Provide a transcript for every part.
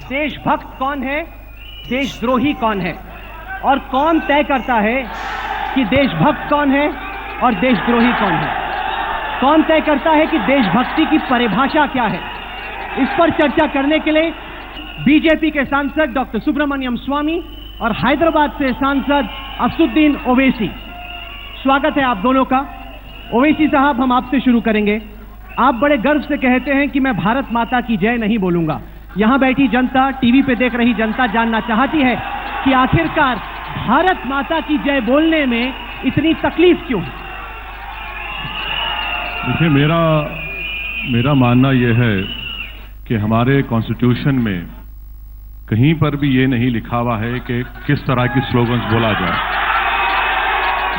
देशभक्त कौन है, देशद्रोही कौन है, और कौन तय करता है कि देशभक्त कौन है और देशद्रोही कौन है? कौन तय करता है कि देशभक्ति की परिभाषा क्या है? इस पर चर्चा करने के लिए बीजेपी के सांसद डॉक्टर सुब्रमण्यम स्वामी और हैदराबाद से सांसद असदुद्दीन ओवैसी, स्वागत है आप दोनों का। ओवैसी साहब, हम आपसे शुरू करेंगे। आप बड़े गर्व से कहते हैं कि मैं भारत माता की जय नहीं बोलूंगा। यहां बैठी जनता, टीवी पे देख रही जनता जानना चाहती है कि आखिरकार भारत माता की जय बोलने में इतनी तकलीफ क्यों है? देखिए, मेरा मानना यह है कि हमारे कॉन्स्टिट्यूशन में कहीं पर भी ये नहीं लिखा हुआ है कि किस तरह की स्लोगन्स बोला जाए।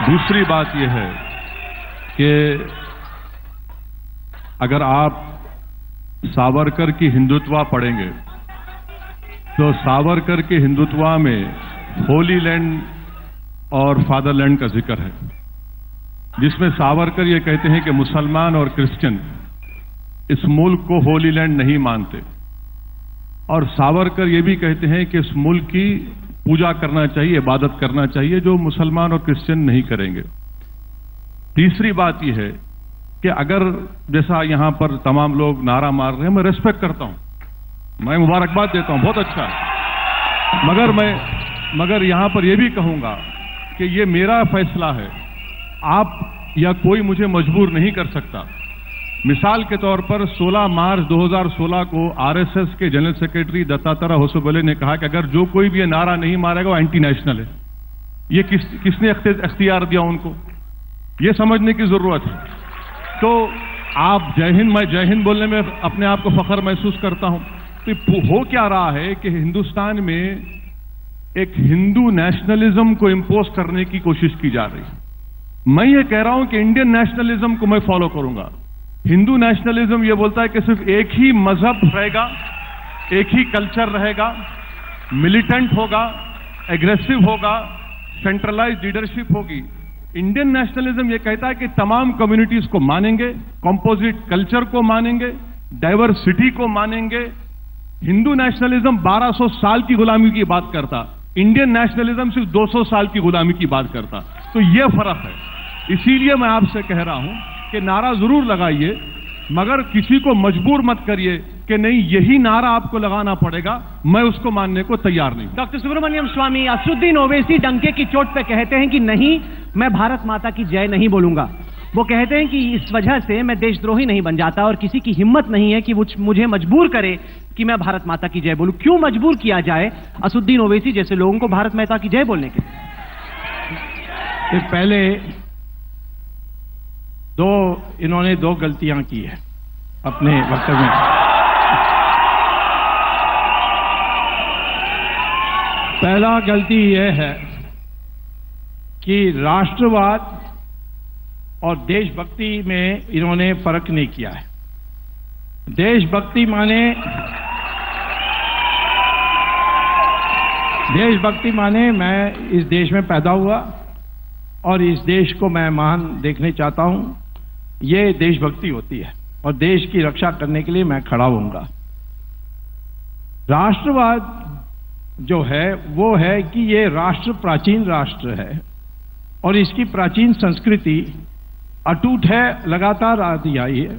दूसरी बात यह है कि अगर आप सावरकर की हिंदुत्व पढ़ेंगे तो सावरकर के हिंदुत्व में होली लैंड और फादरलैंड का जिक्र है, जिसमें सावरकर ये कहते हैं कि मुसलमान और क्रिश्चियन इस मुल्क को होली लैंड नहीं मानते, और सावरकर ये भी कहते हैं कि इस मुल्क की पूजा करना चाहिए, इबादत करना चाहिए, जो मुसलमान और क्रिश्चियन नहीं करेंगे। तीसरी बात यह है कि अगर जैसा यहां पर तमाम लोग नारा मार रहे हैं, मैं रेस्पेक्ट करता हूं, मैं मुबारकबाद देता हूं, बहुत अच्छा है, मगर यहां पर यह भी कहूंगा कि यह मेरा फैसला है, आप या कोई मुझे मजबूर नहीं कर सकता। मिसाल के तौर पर 16 मार्च 2016 को आरएसएस के जनरल सेक्रेटरी दत्तात्रेय होसबले ने कहा कि अगर जो कोई भी ये नारा नहीं मारेगा वो एंटी नेशनल है। ये किसने अख्तियार दिया उनको? ये समझने की जरूरत है। तो आप जय हिंद, मैं जय हिंद बोलने में अपने आप को फख्र महसूस करता हूं। तो हो क्या रहा है कि हिंदुस्तान में एक हिंदू नेशनलिज्म को इंपोज करने की कोशिश की जा रही है। मैं ये कह रहा हूं कि इंडियन नेशनलिज्म को मैं फॉलो करूंगा। हिंदू नेशनलिज्म ये बोलता है कि सिर्फ एक ही मजहब रहेगा, एक ही कल्चर रहेगा, मिलिटेंट होगा, एग्रेसिव होगा, सेंट्रलाइज्ड लीडरशिप होगी। इंडियन नेशनलिज्म ये कहता है कि तमाम कम्युनिटीज को मानेंगे, कंपोजिट कल्चर को मानेंगे, डाइवर्सिटी को मानेंगे। हिंदू नेशनलिज्म 1200 साल की गुलामी की बात करता, इंडियन नेशनलिज्म सिर्फ 200 साल की गुलामी की बात करता। तो यह फर्क है। इसीलिए मैं आपसे कह रहा हूं कि नारा जरूर लगाइए, मगर किसी को मजबूर मत करिए कि नहीं यही नारा आपको लगाना पड़ेगा। मैं उसको मानने को तैयार नहीं। डॉक्टर सुब्रमण्यम स्वामी, असदुद्दीन ओवैसी डंके की चोट पे कहते हैं कि नहीं, मैं भारत माता की जय नहीं बोलूंगा। वो कहते हैं कि इस वजह से मैं देशद्रोही नहीं बन जाता और किसी की हिम्मत नहीं है कि मुझे मजबूर करे कि मैं भारत माता की जय बोलूं। क्यों मजबूर किया जाए असदुद्दीन ओवैसी जैसे लोगों को भारत माता की जय बोलने के? पहले इन्होंने दो गलतियां की है अपने वक्तव्य में। पहला गलती यह है कि राष्ट्रवाद और देशभक्ति में इन्होंने फर्क नहीं किया है। देशभक्ति माने मैं इस देश में पैदा हुआ और इस देश को मैं महान देखने चाहता हूं, ये देशभक्ति होती है, और देश की रक्षा करने के लिए मैं खड़ा होऊंगा। राष्ट्रवाद जो है वो है कि ये राष्ट्र प्राचीन राष्ट्र है और इसकी प्राचीन संस्कृति अटूट है, लगातार आती आई है।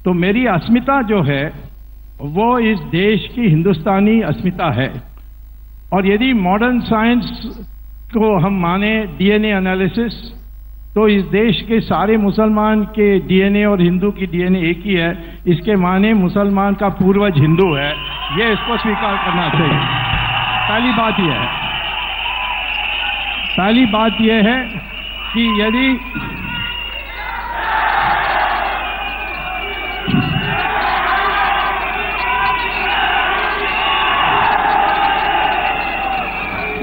तो मेरी अस्मिता जो है वो इस देश की हिंदुस्तानी अस्मिता है। और यदि मॉडर्न साइंस को हम माने, डीएनए एनालिसिस, तो इस देश के सारे मुसलमान के डीएनए और हिंदू की डीएनए एक ही है। इसके माने मुसलमान का पूर्वज हिंदू है, ये इसको स्वीकार करना चाहिए। पहली बात यह है कि यदि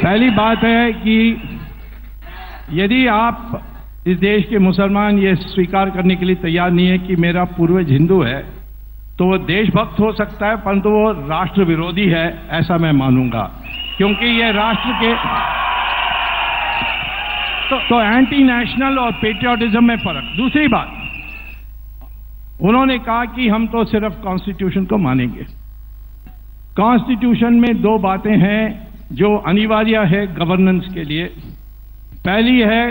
पहली बात है कि यदि आप इस देश के मुसलमान ये स्वीकार करने के लिए तैयार नहीं है कि मेरा पूर्वज हिंदू है, तो वो देशभक्त हो सकता है, परंतु वो राष्ट्र विरोधी है, ऐसा मैं मानूंगा, क्योंकि ये राष्ट्र के तो एंटी नेशनल और पेट्रियोटिज्म में फर्क। दूसरी बात, उन्होंने कहा कि हम तो सिर्फ कॉन्स्टिट्यूशन को मानेंगे। कॉन्स्टिट्यूशन में दो बातें हैं जो अनिवार्य है गवर्नेंस के लिए। पहली है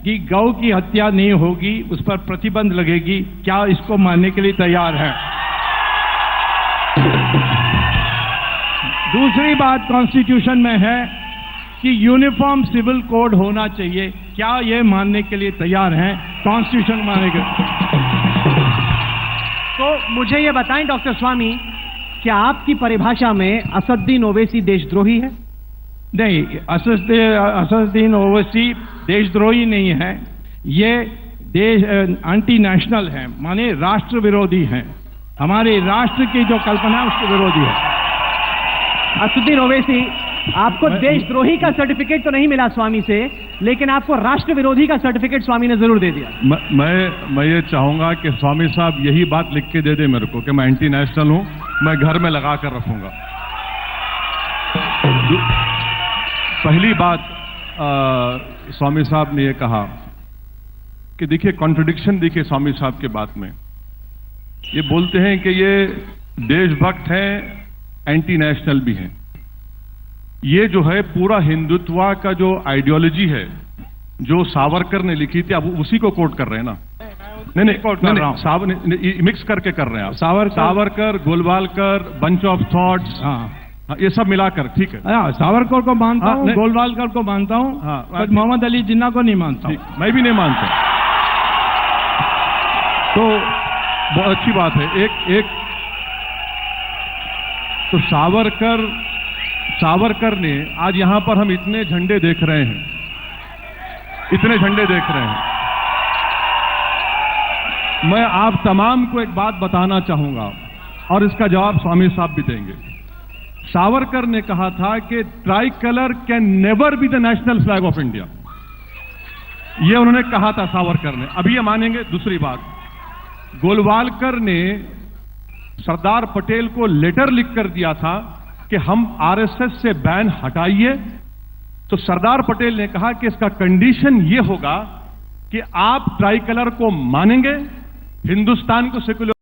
कि गौ की हत्या नहीं होगी, उस पर प्रतिबंध लगेगी। क्या इसको मानने के लिए तैयार है? दूसरी बात कॉन्स्टिट्यूशन में है कि यूनिफॉर्म सिविल कोड होना चाहिए। क्या ये मानने के लिए तैयार हैं? कॉन्स्टिट्यूशन मानने के। तो मुझे ये बताएं डॉक्टर स्वामी, क्या आपकी परिभाषा में असदुद्दीन ओवैसी देशद्रोही है? नहीं, असदुद्दीन ओवैसी देशद्रोही नहीं है। ये देश एंटी नेशनल है, माने राष्ट्र विरोधी हैं। हमारे राष्ट्र की जो कल्पना है उसके विरोधी है। असदुद्दीन ओवैसी, आपको देशद्रोही का सर्टिफिकेट तो नहीं मिला स्वामी से, लेकिन आपको राष्ट्र विरोधी का सर्टिफिकेट स्वामी ने जरूर दे दिया। मैं ये चाहूंगा कि स्वामी साहब यही बात लिख के दे दे मेरे को कि मैं एंटी नेशनल हूं, मैं घर में लगा कर रखूंगा। पहली बात, स्वामी साहब ने ये कहा कि देखिए कॉन्ट्रडिक्शन देखिए स्वामी साहब के बात में। ये बोलते हैं कि ये देशभक्त हैं, एंटी नेशनल भी हैं। ये जो है पूरा हिंदुत्व का जो आइडियोलॉजी है जो सावरकर ने लिखी थी, अब उसी को कोट कर रहे हैं ना? नहीं, कोट कर रहा हूं। मिक्स करके कर रहे हैं आप। Savarkar, Golwalkar, bunch of thoughts, हाँ, ये सब मिलाकर, ठीक है। सावरकर को मानता हूं, गोलवालकर को मानता हूं, पर मोहम्मद अली जिन्ना को नहीं मानता हूं। मैं भी नहीं मानता। तो बहुत अच्छी बात है। एक तो सावरकर ने, आज यहां पर हम इतने झंडे देख रहे हैं, इतने झंडे देख रहे हैं। मैं आप तमाम को एक बात बताना चाहूंगा और इसका जवाब स्वामी साहब भी देंगे। सावरकर ने कहा था कि try colour can never be the national flag of India. यह उन्होंने कहा था सावरकर ने। अभी ये मानेंगे। दूसरी बात, गोलवालकर ने सरदार पटेल को लेटर लिखकर दिया था कि हम आरएसएस से बैन हटाइए। तो सरदार पटेल ने कहा कि इसका कंडीशन यह होगा कि आप ट्राई कलर को मानेंगे, हिंदुस्तान को सेक्युलर